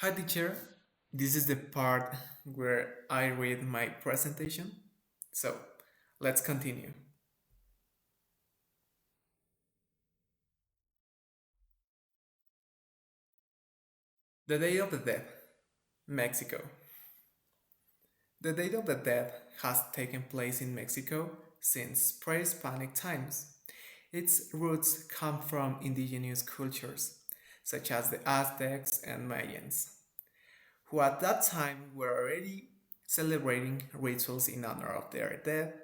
Hi teacher, this is the part where I read my presentation. So let's continue. The Day of the Dead, Mexico. The Day of the Dead has taken place in Mexico since pre-Hispanic times. Its roots come from indigenous cultures, such as the Aztecs and Mayans, who at that time were already celebrating rituals in honor of their dead.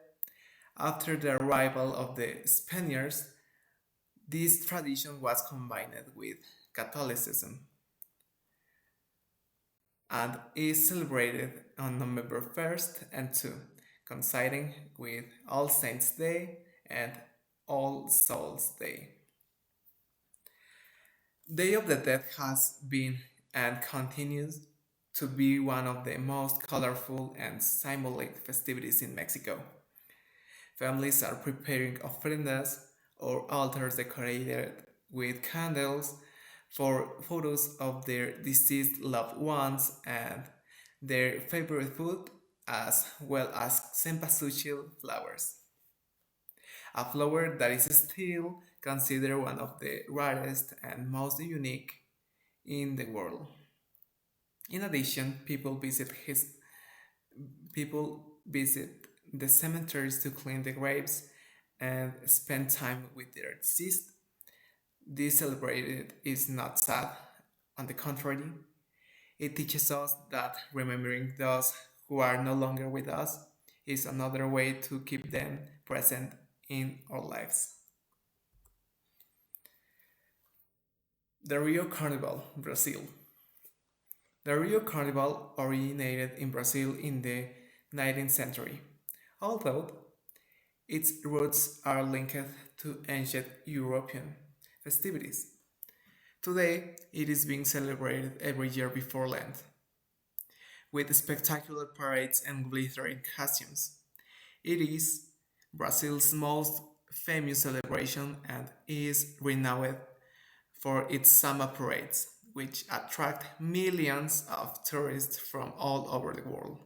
After the arrival of the Spaniards, this tradition was combined with Catholicism and is celebrated on November 1st and 2, coinciding with All Saints' Day and All Souls' Day. Day of the Dead has been and continues to be one of the most colorful and symbolic festivities in Mexico. Families are preparing ofrendas or altars decorated with candles for photos of their deceased loved ones and their favorite food, as well as cempasúchil flowers, a flower that is still considered one of the rarest and most unique in the world. In addition, people visit the cemeteries to clean the graves and spend time with their deceased. This celebrated is not sad. On the contrary, it teaches us that remembering those who are no longer with us is another way to keep them present in our lives. The Rio Carnival, Brazil. The Rio Carnival originated in Brazil in the 19th century, although its roots are linked to ancient European festivities. Today, it is being celebrated every year before Lent, with spectacular parades and glittering costumes. It is Brazil's most famous celebration and is renowned for its samba parades, which attract millions of tourists from all over the world.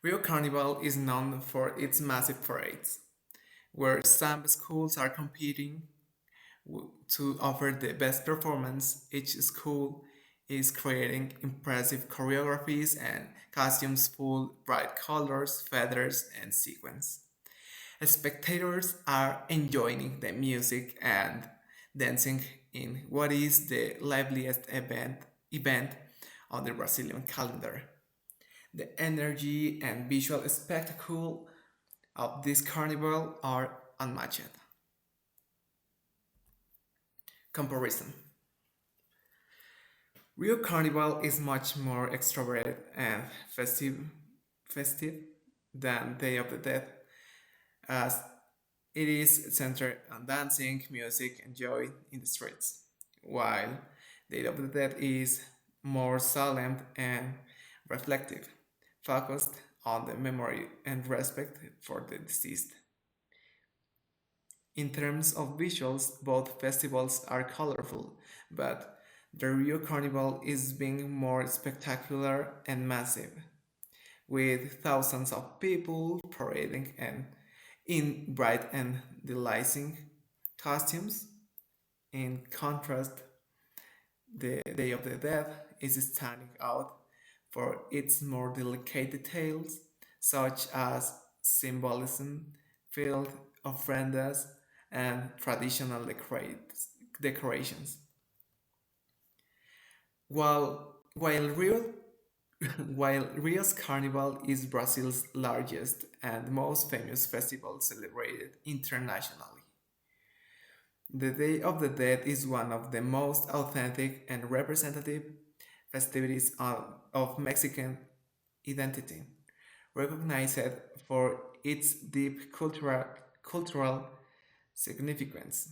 Rio Carnival is known for its massive parades, where samba schools are competing to offer the best performance. Each school is creating impressive choreographies and costumes full of bright colors, feathers, and sequins. Spectators are enjoying the music and dancing in what is the liveliest event on the Brazilian calendar. The energy and visual spectacle of this carnival are unmatched. Comparison. Rio Carnival is much more extroverted and festive than Day of the Dead, as it is centered on dancing, music, and joy in the streets, while Day of the Dead is more solemn and reflective, focused on the memory and respect for the deceased. In terms of visuals, both festivals are colorful, but the Rio Carnival is being more spectacular and massive, with thousands of people parading and in bright and delighting costumes. In contrast, the Day of the Dead is standing out for its more delicate details, such as symbolism, field ofrendas, and traditional decorations. While while Rio's Carnival is Brazil's largest and most famous festival celebrated internationally, the Day of the Dead is one of the most authentic and representative festivities of Mexican identity, recognized for its deep cultural significance.